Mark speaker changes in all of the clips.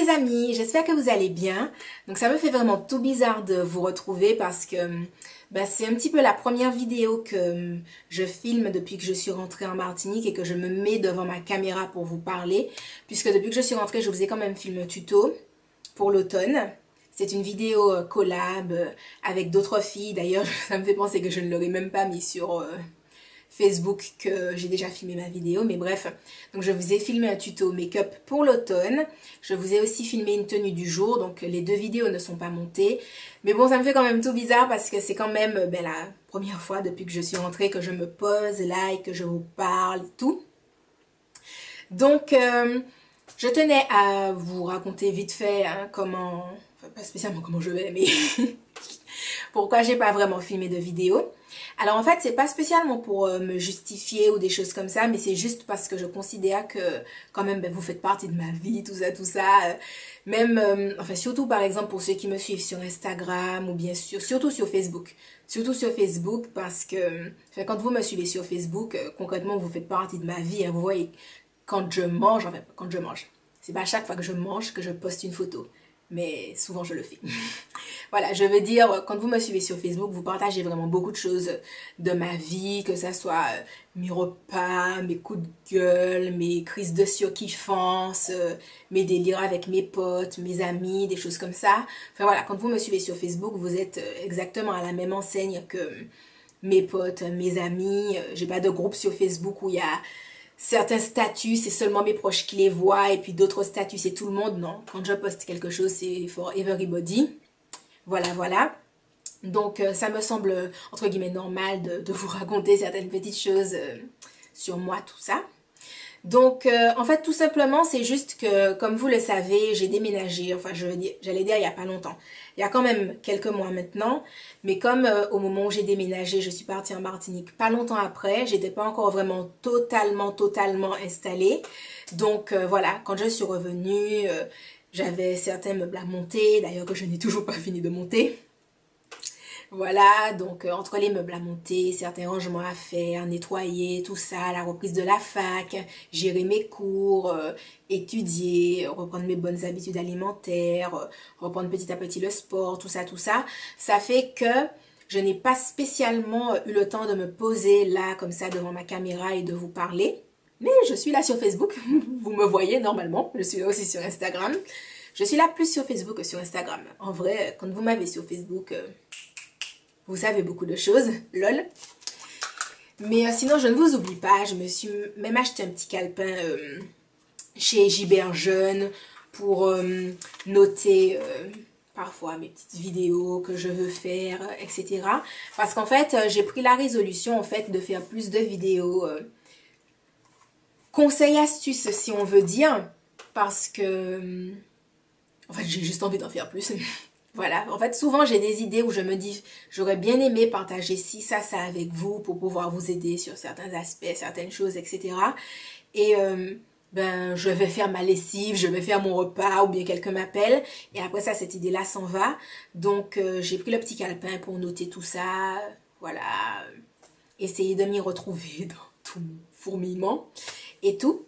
Speaker 1: les amis, j'espère que vous allez bien. Donc ça me fait vraiment tout bizarre de vous retrouver parce que c'est un petit peu la première vidéo que je filme depuis que je suis rentrée en Martinique et que je me mets devant ma caméra pour vous parler. Puisque depuis que je suis rentrée, je vous ai quand même filmé un tuto pour l'automne. C'est une vidéo collab avec d'autres filles. D'ailleurs, ça me fait penser que je ne l'aurais même pas mis sur Facebook que j'ai déjà filmé ma vidéo, mais bref, donc je vous ai filmé un tuto make-up pour l'automne, je vous ai aussi filmé une tenue du jour, donc les deux vidéos ne sont pas montées, mais bon, ça me fait quand même tout bizarre parce que c'est quand même la première fois depuis que je suis rentrée que je me pose là et que je vous parle et tout. Donc je tenais à vous raconter vite fait comment, enfin pas spécialement comment je vais, mais pourquoi j'ai pas vraiment filmé de vidéo. Alors en fait, c'est pas spécialement pour me justifier ou des choses comme ça, mais c'est juste parce que je considère que quand même vous faites partie de ma vie, tout ça, tout ça. Même, enfin surtout par exemple pour ceux qui me suivent sur Instagram ou bien sûr, surtout sur Facebook. Surtout sur Facebook parce que enfin, quand vous me suivez sur Facebook, concrètement vous faites partie de ma vie. Vous voyez, quand je mange, enfin quand je mange, c'est pas à chaque fois que je mange que je poste une photo. Mais souvent je le fais. Voilà, je veux dire, quand vous me suivez sur Facebook, vous partagez vraiment beaucoup de choses de ma vie, que ça soit mes repas, mes coups de gueule, mes crises de surkiffance, mes délires avec mes potes, mes amis, des choses comme ça. Enfin voilà, quand vous me suivez sur Facebook, vous êtes exactement à la même enseigne que mes potes, mes amis. J'ai pas de groupe sur Facebook où il y a certains statuts, c'est seulement mes proches qui les voient, et puis d'autres statuts, c'est tout le monde. Non, quand je poste quelque chose, c'est for everybody. Voilà, voilà. Donc, ça me semble, entre guillemets, normal de vous raconter certaines petites choses sur moi, tout ça. Donc, en fait, tout simplement, c'est juste que, comme vous le savez, j'ai déménagé, enfin, j'allais dire il n'y a pas longtemps. Il y a quand même quelques mois maintenant, mais comme au moment où j'ai déménagé, je suis partie en Martinique pas longtemps après, j'étais pas encore vraiment totalement installée. Donc, voilà, quand je suis revenue, j'avais certains meubles à monter, d'ailleurs que je n'ai toujours pas fini de monter. Voilà, donc entre les meubles à monter, certains rangements à faire, nettoyer, tout ça, la reprise de la fac, gérer mes cours, étudier, reprendre mes bonnes habitudes alimentaires, reprendre petit à petit le sport, tout ça, ça fait que je n'ai pas spécialement eu le temps de me poser là, comme ça, devant ma caméra et de vous parler. Mais je suis là sur Facebook, vous me voyez normalement, je suis là aussi sur Instagram. Je suis là plus sur Facebook que sur Instagram. En vrai, quand vous m'avez sur Facebook... vous savez beaucoup de choses, lol. Mais sinon, je ne vous oublie pas. Je me suis même acheté un petit calepin chez Gibert Jeune pour noter parfois mes petites vidéos que je veux faire, etc. Parce qu'en fait, j'ai pris la résolution en fait de faire plus de vidéos conseils, astuces si on veut dire. Parce que... en fait, j'ai juste envie d'en faire plus. Voilà, en fait, souvent j'ai des idées où je me dis, j'aurais bien aimé partager ci, ça avec vous pour pouvoir vous aider sur certains aspects, certaines choses, etc. Et je vais faire ma lessive, je vais faire mon repas ou bien quelqu'un m'appelle. Et après ça, cette idée-là s'en va. Donc, j'ai pris le petit calepin pour noter tout ça. Voilà, essayer de m'y retrouver dans tout mon fourmillement et tout.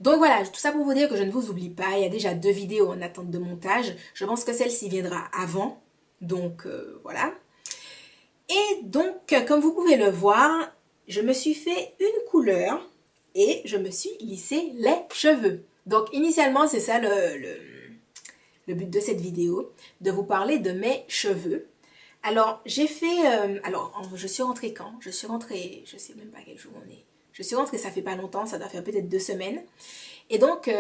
Speaker 1: Donc voilà, tout ça pour vous dire que je ne vous oublie pas. Il y a déjà 2 vidéos en attente de montage. Je pense que celle-ci viendra avant. Donc voilà. Et donc, comme vous pouvez le voir, je me suis fait une couleur et je me suis lissé les cheveux. Donc initialement, c'est ça le but de cette vidéo, de vous parler de mes cheveux. Alors, j'ai fait... je suis rentrée quand? Je suis rentrée, je sais même pas quel jour on est. Je suis rentrée, ça fait pas longtemps, ça doit faire peut-être 2 semaines. Et donc,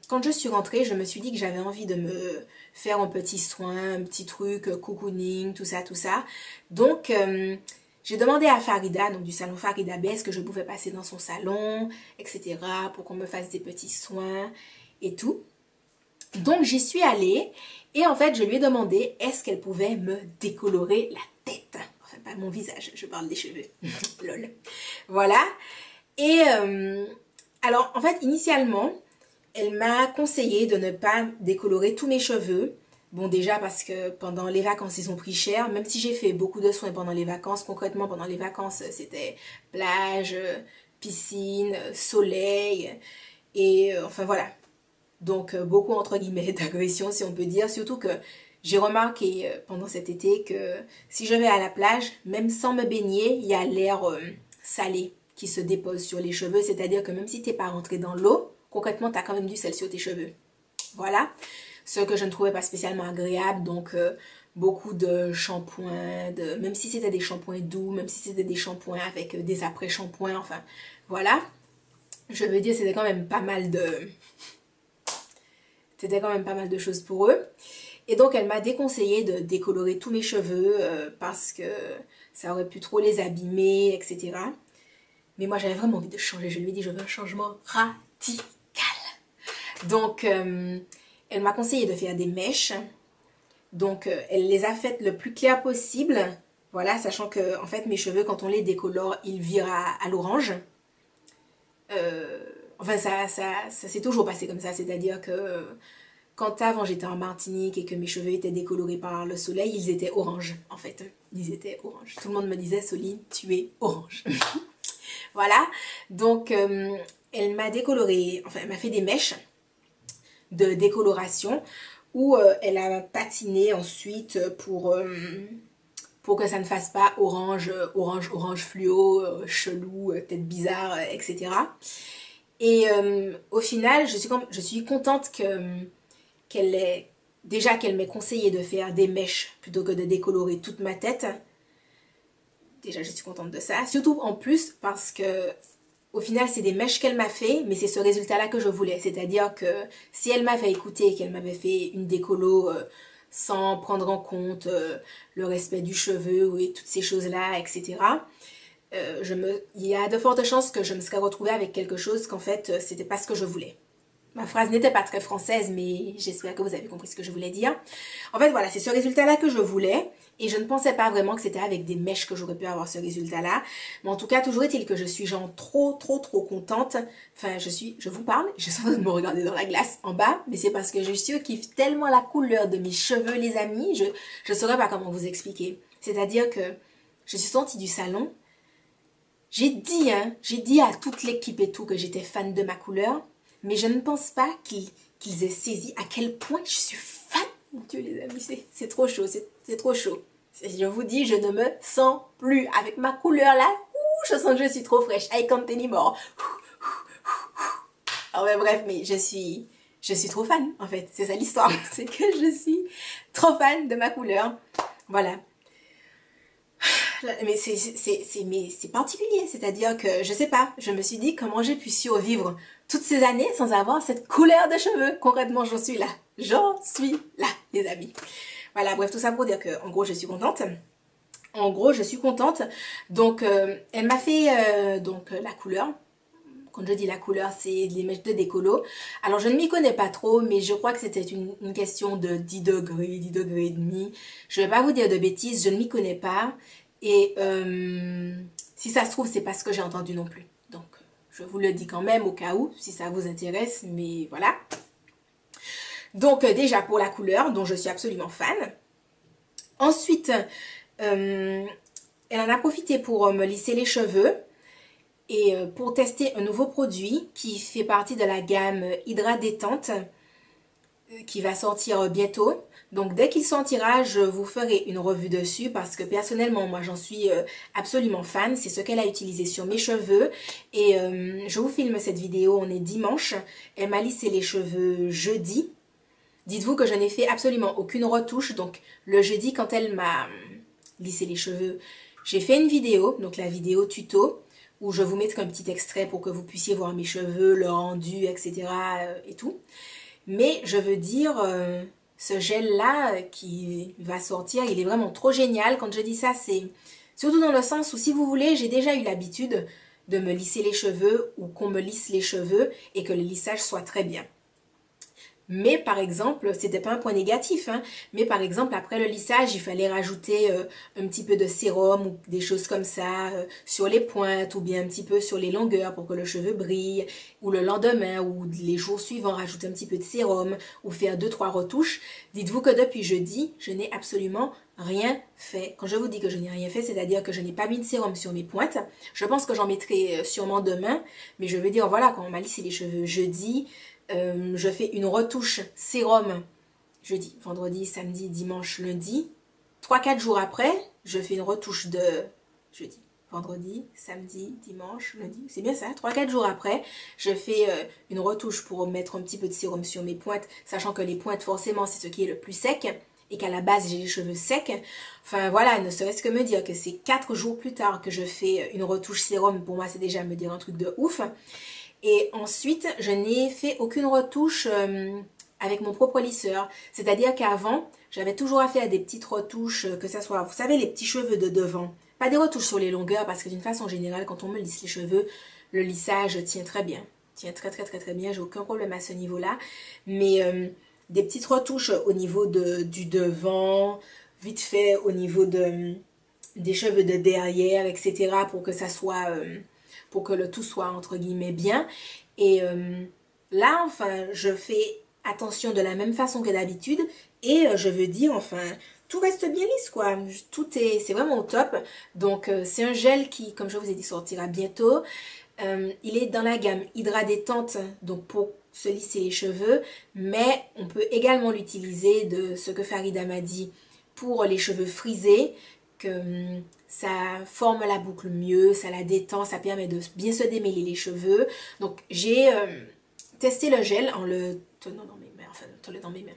Speaker 1: quand je suis rentrée, je me suis dit que j'avais envie de me faire un petit soin, un petit truc, cocooning, tout ça, tout ça. Donc, j'ai demandé à Farida, donc du salon Farida Bess, que je pouvais passer dans son salon, etc., pour qu'on me fasse des petits soins et tout. Donc, j'y suis allée et en fait, je lui ai demandé est-ce qu'elle pouvait me décolorer la tête. Enfin, pas mon visage, je parle des cheveux. Lol. Voilà. Et alors, en fait, initialement, elle m'a conseillé de ne pas décolorer tous mes cheveux. Bon, déjà parce que pendant les vacances, ils ont pris cher. Même si j'ai fait beaucoup de soins pendant les vacances, concrètement, pendant les vacances, c'était plage, piscine, soleil. Et enfin, voilà. Donc beaucoup entre guillemets d'agression si on peut dire, surtout que j'ai remarqué pendant cet été que si je vais à la plage, même sans me baigner, il y a l'air salé qui se dépose sur les cheveux, c'est-à-dire que même si t'es pas rentré dans l'eau, concrètement t'as quand même du sel sur tes cheveux. Voilà, ce que je ne trouvais pas spécialement agréable, donc beaucoup de shampoings, même si c'était des shampoings doux, même si c'était des shampoings avec des après-shampoings, enfin voilà. Je veux dire, c'était quand même pas mal de choses pour eux. Et donc elle m'a déconseillé de décolorer tous mes cheveux parce que ça aurait pu trop les abîmer, etc. Mais moi j'avais vraiment envie de changer. Je lui ai dit je veux un changement radical. Donc elle m'a conseillé de faire des mèches. Donc elle les a faites le plus clair possible. Voilà, sachant que en fait mes cheveux quand on les décolore ils virent à l'orange. Enfin ça s'est toujours passé comme ça. C'est-à-dire que quand avant j'étais en Martinique et que mes cheveux étaient décolorés par le soleil, ils étaient orange en fait. Ils étaient orange. Tout le monde me disait Soline, tu es orange. Voilà. Donc elle m'a décoloré, enfin elle m'a fait des mèches de décoloration où elle a patiné ensuite pour que ça ne fasse pas orange fluo, chelou, tête bizarre, etc. Et au final, je suis contente qu'elle ait, déjà qu'elle m'ait conseillé de faire des mèches plutôt que de décolorer toute ma tête. Déjà, je suis contente de ça. Surtout en plus parce que au final, c'est des mèches qu'elle m'a fait, mais c'est ce résultat-là que je voulais. C'est-à-dire que si elle m'avait écouté et qu'elle m'avait fait une décolo sans prendre en compte le respect du cheveu et toutes ces choses-là, etc., il y a de fortes chances que je me serais retrouvée avec quelque chose qu'en fait, c'était pas ce que je voulais. Ma phrase n'était pas très française, mais j'espère que vous avez compris ce que je voulais dire. En fait, voilà, c'est ce résultat-là que je voulais. Et je ne pensais pas vraiment que c'était avec des mèches que j'aurais pu avoir ce résultat-là. Mais en tout cas, toujours est-il que je suis genre trop contente. Enfin, je vous parle, je suis en train de me regarder dans la glace en bas. Mais c'est parce que je surkiffe tellement la couleur de mes cheveux, les amis. Je saurais pas comment vous expliquer. C'est-à-dire que je suis sortie du salon. J'ai dit à toute l'équipe et tout que j'étais fan de ma couleur. Mais je ne pense pas qu'ils aient saisi à quel point je suis fan. Mon Dieu, les amis, c'est trop chaud, c'est trop chaud. Je vous dis, je ne me sens plus. Avec ma couleur là, je sens que je suis trop fraîche. I can't anymore. Ah ouais, bref, mais je suis trop fan, en fait. C'est ça l'histoire. C'est que je suis trop fan de ma couleur. Voilà. Mais c'est particulier, c'est-à-dire que je sais pas, je me suis dit comment j'ai pu survivre toutes ces années sans avoir cette couleur de cheveux. Concrètement, j'en suis là. J'en suis là, les amis. Voilà, bref, tout ça pour dire que, en gros, je suis contente. En gros, je suis contente. Donc, elle m'a fait la couleur. Quand je dis la couleur, c'est les mèches de décolo. Alors, je ne m'y connais pas trop, mais je crois que c'était une question de 10 degrés, 10 degrés et demi. Je vais pas vous dire de bêtises, je ne m'y connais pas. Et si ça se trouve, c'est pas ce que j'ai entendu non plus. Donc, je vous le dis quand même au cas où, si ça vous intéresse, mais voilà. Donc, déjà pour la couleur, dont je suis absolument fan. Ensuite, elle en a profité pour me lisser les cheveux et pour tester un nouveau produit qui fait partie de la gamme Hydra Détente qui va sortir bientôt. Donc dès qu'il sortira, je vous ferai une revue dessus parce que personnellement, moi j'en suis absolument fan. C'est ce qu'elle a utilisé sur mes cheveux. Et je vous filme cette vidéo, on est dimanche. Elle m'a lissé les cheveux jeudi. Dites-vous que je n'ai fait absolument aucune retouche. Donc le jeudi, quand elle m'a lissé les cheveux, j'ai fait une vidéo, donc la vidéo tuto, où je vous mettrai un petit extrait pour que vous puissiez voir mes cheveux, le rendu, etc. et tout. Mais je veux dire, ce gel-là qui va sortir, il est vraiment trop génial. Quand je dis ça, c'est surtout dans le sens où, si vous voulez, j'ai déjà eu l'habitude de me lisser les cheveux ou qu'on me lisse les cheveux et que le lissage soit très bien. Mais par exemple, c'était pas un point négatif, hein, mais par exemple, après le lissage, il fallait rajouter un petit peu de sérum ou des choses comme ça sur les pointes ou bien un petit peu sur les longueurs pour que le cheveu brille, ou le lendemain ou les jours suivants, rajouter un petit peu de sérum ou faire 2-3 retouches. Dites-vous que depuis jeudi, je n'ai absolument rien fait. Quand je vous dis que je n'ai rien fait, c'est-à-dire que je n'ai pas mis de sérum sur mes pointes. Je pense que j'en mettrai sûrement demain, mais je veux dire, voilà, quand on m'a lissé les cheveux jeudi, Je fais une retouche sérum jeudi, vendredi, samedi, dimanche, lundi. 3-4 jours après, je fais une retouche de jeudi, vendredi, samedi, dimanche, lundi. C'est bien ça, 3-4 jours après, je fais une retouche pour mettre un petit peu de sérum sur mes pointes, sachant que les pointes, forcément, c'est ce qui est le plus sec et qu'à la base, j'ai les cheveux secs. Enfin, voilà, ne serait-ce que me dire que c'est 4 jours plus tard que je fais une retouche sérum, pour moi, c'est déjà me dire un truc de ouf. Et ensuite, je n'ai fait aucune retouche avec mon propre lisseur. C'est-à-dire qu'avant, j'avais toujours affaire à des petites retouches, que ça soit, vous savez, les petits cheveux de devant. Pas des retouches sur les longueurs, parce que d'une façon générale, quand on me lisse les cheveux, le lissage tient très bien. Tient très très très très bien, j'ai aucun problème à ce niveau-là. Mais des petites retouches au niveau du devant, vite fait au niveau des cheveux de derrière, etc. pour que ça soit... pour que le tout soit entre guillemets bien. Et là, enfin, je fais attention de la même façon que d'habitude et je veux dire, enfin, tout reste bien lisse, quoi. C'est vraiment au top. Donc, c'est un gel qui, comme je vous ai dit, sortira bientôt. Il est dans la gamme Hydra Détente, donc pour se lisser les cheveux, mais on peut également l'utiliser de ce que Farida m'a dit pour les cheveux frisés, que ça forme la boucle mieux, ça la détend, ça permet de bien se démêler les cheveux. Donc j'ai testé le gel en le tenant dans mes mains, enfin dans mes mains,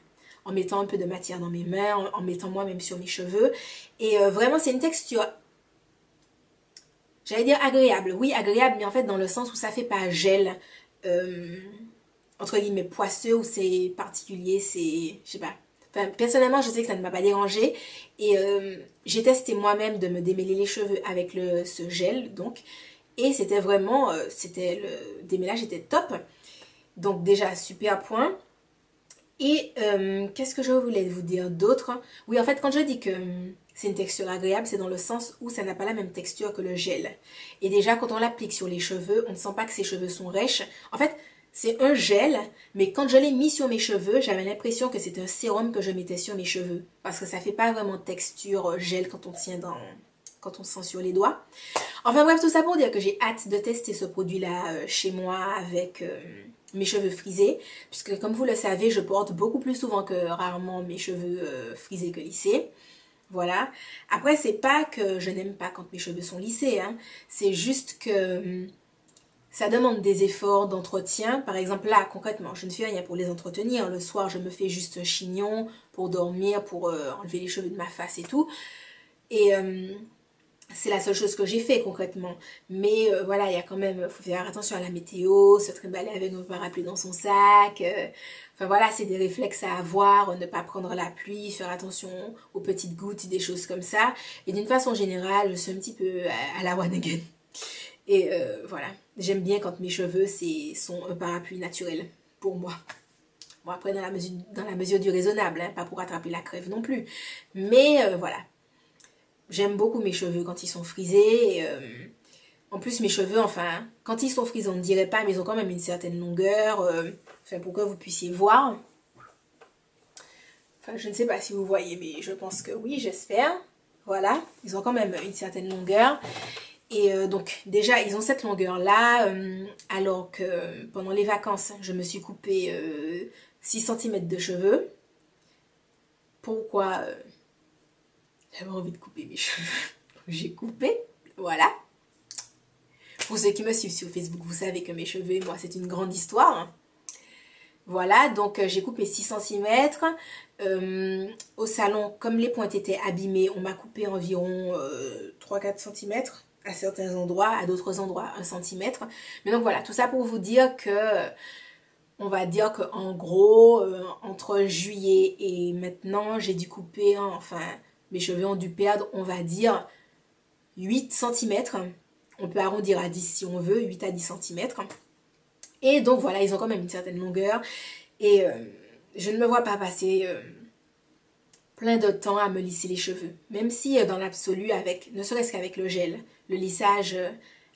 Speaker 1: en mettant un peu de matière dans mes mains, en mettant moi-même sur mes cheveux. Et vraiment c'est une texture, j'allais dire agréable, oui agréable, mais en fait dans le sens où ça fait pas gel, entre guillemets poisseux, ou c'est particulier, c'est, je sais pas. Enfin, personnellement, je sais que ça ne m'a pas dérangé. Et j'ai testé moi-même de me démêler les cheveux avec ce gel, donc. Et c'était vraiment, le démêlage était top. Donc déjà, super point. Et qu'est-ce que je voulais vous dire d'autre? Oui, en fait, quand je dis que c'est une texture agréable, c'est dans le sens où ça n'a pas la même texture que le gel. Et déjà, quand on l'applique sur les cheveux, on ne sent pas que ses cheveux sont rêches. En fait, c'est un gel, mais quand je l'ai mis sur mes cheveux, j'avais l'impression que c'était un sérum que je mettais sur mes cheveux. Parce que ça fait pas vraiment texture gel quand on tient quand on sent sur les doigts. Enfin bref, tout ça pour dire que j'ai hâte de tester ce produit-là chez moi avec mes cheveux frisés. Puisque comme vous le savez, je porte beaucoup plus souvent que rarement mes cheveux frisés que lissés. Voilà. Après, c'est pas que je n'aime pas quand mes cheveux sont lissés, hein. C'est juste que ça demande des efforts d'entretien. Par exemple, là, concrètement, je ne fais rien pour les entretenir. Le soir, je me fais juste un chignon pour dormir, pour enlever les cheveux de ma face et tout. Et c'est la seule chose que j'ai fait concrètement. Mais voilà, il y a quand même, faut faire attention à la météo, se trimballer avec un parapluie dans son sac. Enfin voilà, c'est des réflexes à avoir, ne pas prendre la pluie, faire attention aux petites gouttes, des choses comme ça. Et d'une façon générale, je suis un petit peu à la one again. Et voilà, j'aime bien quand mes cheveux sont un parapluie naturel pour moi. Bon, après, dans la mesure du raisonnable, hein, pas pour attraper la crève non plus. Mais voilà, j'aime beaucoup mes cheveux quand ils sont frisés. Et, en plus, mes cheveux, enfin, quand ils sont frisés, on ne dirait pas, mais ils ont quand même une certaine longueur. Enfin, pour que vous puissiez voir. Enfin, je ne sais pas si vous voyez, mais je pense que oui, j'espère. Voilà, ils ont quand même une certaine longueur. Et donc déjà ils ont cette longueur là, alors que pendant les vacances je me suis coupé 6 cm de cheveux. Pourquoi j'avais envie de couper mes cheveux. J'ai coupé, voilà. Pour ceux qui me suivent sur Facebook, vous savez que mes cheveux, moi c'est une grande histoire. Voilà, donc j'ai coupé 6 cm. Au salon, comme les pointes étaient abîmées, on m'a coupé environ 3-4 cm. À certains endroits, à d'autres endroits 1 cm. Mais donc voilà, tout ça pour vous dire que, on va dire qu'en gros, entre juillet et maintenant, j'ai dû couper, hein, enfin, mes cheveux ont dû perdre, on va dire, 8 cm. On peut arrondir à 10 si on veut, 8 à 10 cm. Et donc voilà, ils ont quand même une certaine longueur. Et je ne me vois pas passer plein de temps à me lisser les cheveux. Même si dans l'absolu, ne serait-ce qu'avec le gel, le lissage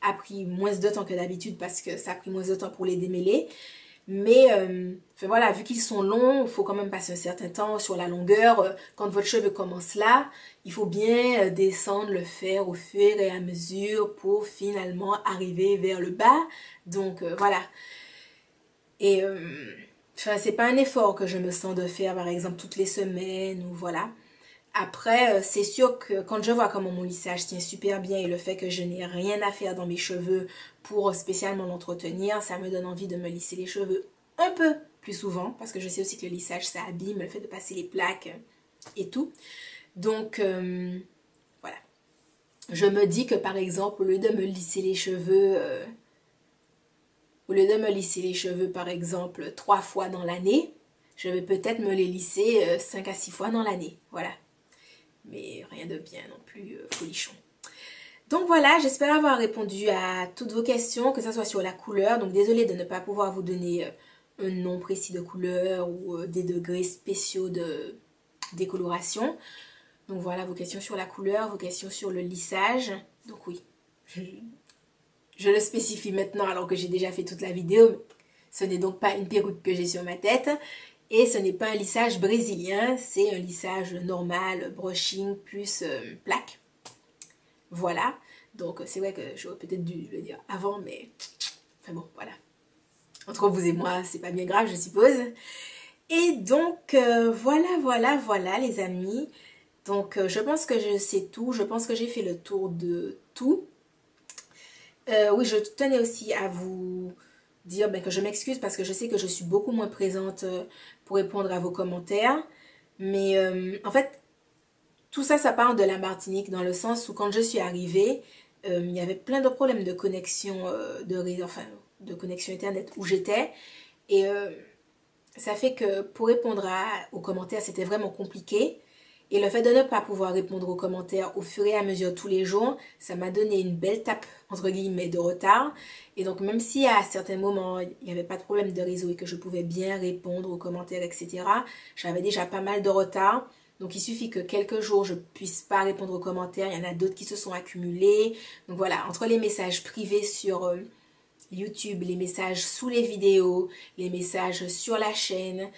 Speaker 1: a pris moins de temps que d'habitude parce que ça a pris moins de temps pour les démêler. Mais enfin, voilà, vu qu'ils sont longs, il faut quand même passer un certain temps sur la longueur. Quand votre cheveu commence là, il faut bien descendre, le faire au fur et à mesure pour finalement arriver vers le bas. Donc voilà. Et Enfin, c'est pas un effort que je me sens de faire, par exemple, toutes les semaines ou voilà. Après, c'est sûr que quand je vois comment mon lissage tient super bien et le fait que je n'ai rien à faire dans mes cheveux pour spécialement l'entretenir, ça me donne envie de me lisser les cheveux un peu plus souvent parce que je sais aussi que le lissage ça abîme, le fait de passer les plaques et tout. Donc voilà. Je me dis que par exemple, au lieu de me lisser les cheveux par exemple 3 fois dans l'année, je vais peut-être me les lisser 5 à 6 fois dans l'année. Voilà. Mais rien de bien non plus folichon. Donc voilà, j'espère avoir répondu à toutes vos questions, que ce soit sur la couleur. Donc désolée de ne pas pouvoir vous donner un nom précis de couleur ou des degrés spéciaux de décoloration. Donc voilà vos questions sur la couleur, vos questions sur le lissage. Donc oui, je le spécifie maintenant alors que j'ai déjà fait toute la vidéo. Ce n'est donc pas une perruque que j'ai sur ma tête. Et ce n'est pas un lissage brésilien, c'est un lissage normal, brushing plus plaque. Voilà. Donc c'est vrai que j'aurais peut-être dû le dire avant, mais enfin bon, voilà. Entre vous et moi, c'est pas bien grave, je suppose. Et donc voilà les amis. Donc je pense que je sais tout, je pense que j'ai fait le tour de tout. Oui, je tenais aussi à vous dire que je m'excuse parce que je sais que je suis beaucoup moins présente pour répondre à vos commentaires. Mais en fait, tout ça, ça part de la Martinique dans le sens où quand je suis arrivée, il y avait plein de problèmes de connexion, enfin, de connexion Internet où j'étais. Et ça fait que pour répondre aux commentaires, c'était vraiment compliqué. Et le fait de ne pas pouvoir répondre aux commentaires au fur et à mesure tous les jours, ça m'a donné une belle tape, entre guillemets, de retard. Et donc, même si à certains moments, il n'y avait pas de problème de réseau et que je pouvais bien répondre aux commentaires, etc., j'avais déjà pas mal de retard. Donc, il suffit que quelques jours, je puisse pas répondre aux commentaires. Il y en a d'autres qui se sont accumulés. Donc, voilà, entre les messages privés sur YouTube, les messages sous les vidéos, les messages sur la chaîne,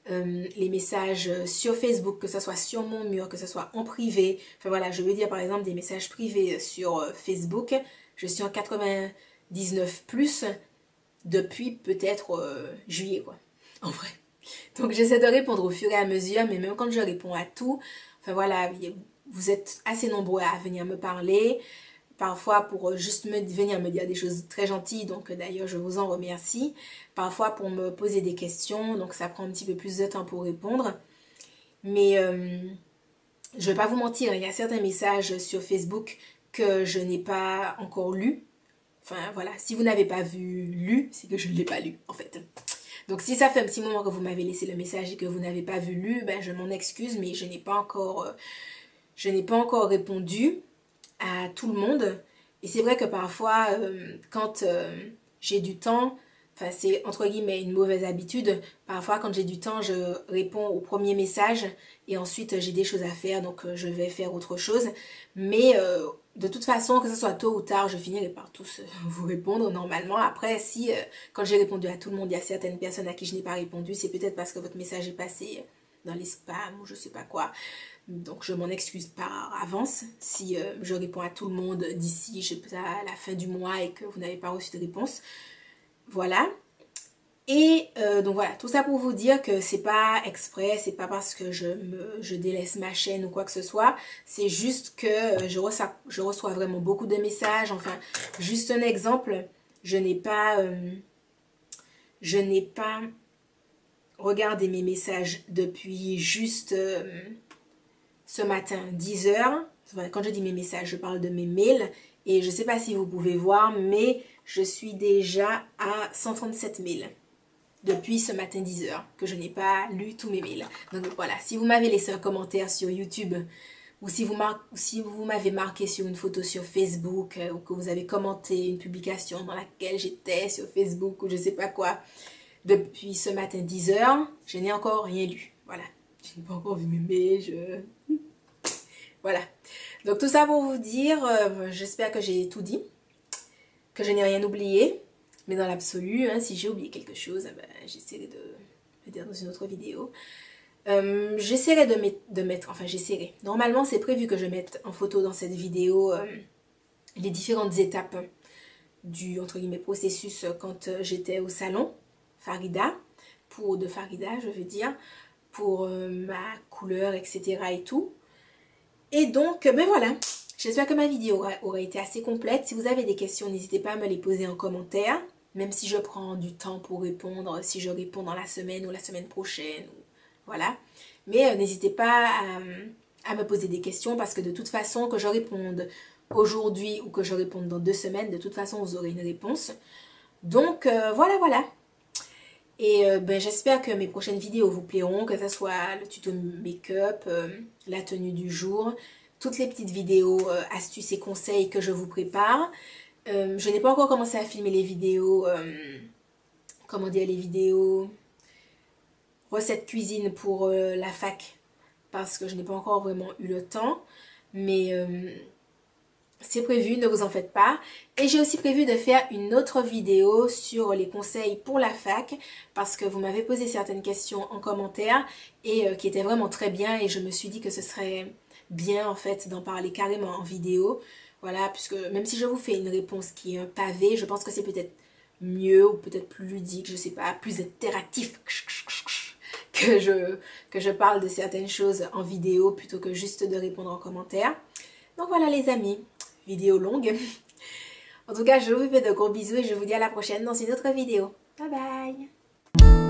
Speaker 1: les messages sur Facebook, que ce soit sur mon mur, que ce soit en privé. Enfin voilà, je veux dire par exemple des messages privés sur Facebook. Je suis en 99 plus depuis peut-être juillet quoi, en vrai. Donc j'essaie de répondre au fur et à mesure, mais même quand je réponds à tout, enfin voilà, vous êtes assez nombreux à venir me parler parfois pour juste venir me dire des choses très gentilles, donc d'ailleurs je vous en remercie, parfois pour me poser des questions, donc ça prend un petit peu plus de temps pour répondre, mais je vais pas vous mentir, il y a certains messages sur Facebook que je n'ai pas encore lus, enfin voilà, si vous n'avez pas lu, c'est que je ne l'ai pas lu en fait. Donc si ça fait un petit moment que vous m'avez laissé le message et que vous n'avez pas vu lu, ben je m'en excuse, mais je n'ai pas encore répondu à tout le monde. Et c'est vrai que parfois, quand j'ai du temps, enfin c'est entre guillemets une mauvaise habitude, parfois quand j'ai du temps, je réponds au premier message et ensuite j'ai des choses à faire, donc je vais faire autre chose. Mais de toute façon, que ce soit tôt ou tard, je finirai par tous vous répondre normalement. Après, si quand j'ai répondu à tout le monde, il y a certaines personnes à qui je n'ai pas répondu, c'est peut-être parce que votre message est passé dans les spams ou je sais pas quoi. Donc je m'en excuse par avance si je réponds à tout le monde d'ici, je sais pas, à la fin du mois et que vous n'avez pas reçu de réponse. Voilà. Et donc voilà, tout ça pour vous dire que c'est pas exprès, c'est pas parce que je délaisse ma chaîne ou quoi que ce soit, c'est juste que je reçois vraiment beaucoup de messages. Enfin, juste un exemple, je n'ai pas regardé mes messages depuis juste ce matin 10 heures. Quand je dis mes messages, je parle de mes mails. Et je ne sais pas si vous pouvez voir, mais je suis déjà à 137 mails depuis ce matin 10 heures que je n'ai pas lu tous mes mails. Donc voilà, si vous m'avez laissé un commentaire sur YouTube ou si vous m'avez marqué sur une photo sur Facebook ou que vous avez commenté une publication dans laquelle j'étais sur Facebook ou je ne sais pas quoi, depuis ce matin 10 heures, je n'ai encore rien lu. Voilà, je n'ai pas encore vu mes mails, voilà. Donc tout ça pour vous dire, j'espère que j'ai tout dit, que je n'ai rien oublié. Mais dans l'absolu, hein, si j'ai oublié quelque chose, j'essaierai de le dire dans une autre vidéo. J'essaierai de mettre, enfin j'essaierai. Normalement c'est prévu que je mette en photo dans cette vidéo les différentes étapes du, entre guillemets, processus quand j'étais au salon Farida, peau de Farida, je veux dire, pour ma couleur, etc. et tout. Et donc, ben voilà, j'espère que ma vidéo aura été assez complète. Si vous avez des questions, n'hésitez pas à me les poser en commentaire, même si je prends du temps pour répondre, si je réponds dans la semaine ou la semaine prochaine, voilà. Mais n'hésitez pas à me poser des questions parce que de toute façon, que je réponde aujourd'hui ou que je réponde dans 2 semaines, de toute façon, vous aurez une réponse. Donc, voilà, voilà. Et ben, j'espère que mes prochaines vidéos vous plairont, que ce soit le tuto make-up, la tenue du jour, toutes les petites vidéos, astuces et conseils que je vous prépare. Je n'ai pas encore commencé à filmer les vidéos, comment dire, les vidéos recettes cuisine pour la fac, parce que je n'ai pas encore vraiment eu le temps. Mais c'est prévu, ne vous en faites pas. Et j'ai aussi prévu de faire une autre vidéo sur les conseils pour la fac parce que vous m'avez posé certaines questions en commentaire et qui étaient vraiment très bien et je me suis dit que ce serait bien en fait d'en parler carrément en vidéo. Voilà, puisque même si je vous fais une réponse qui est un pavé, je pense que c'est peut-être mieux ou peut-être plus ludique, je sais pas, plus interactif que je parle de certaines choses en vidéo plutôt que juste de répondre en commentaire. Donc voilà les amis, vidéo longue. En tout cas, je vous fais de gros bisous et je vous dis à la prochaine dans une autre vidéo. Bye bye!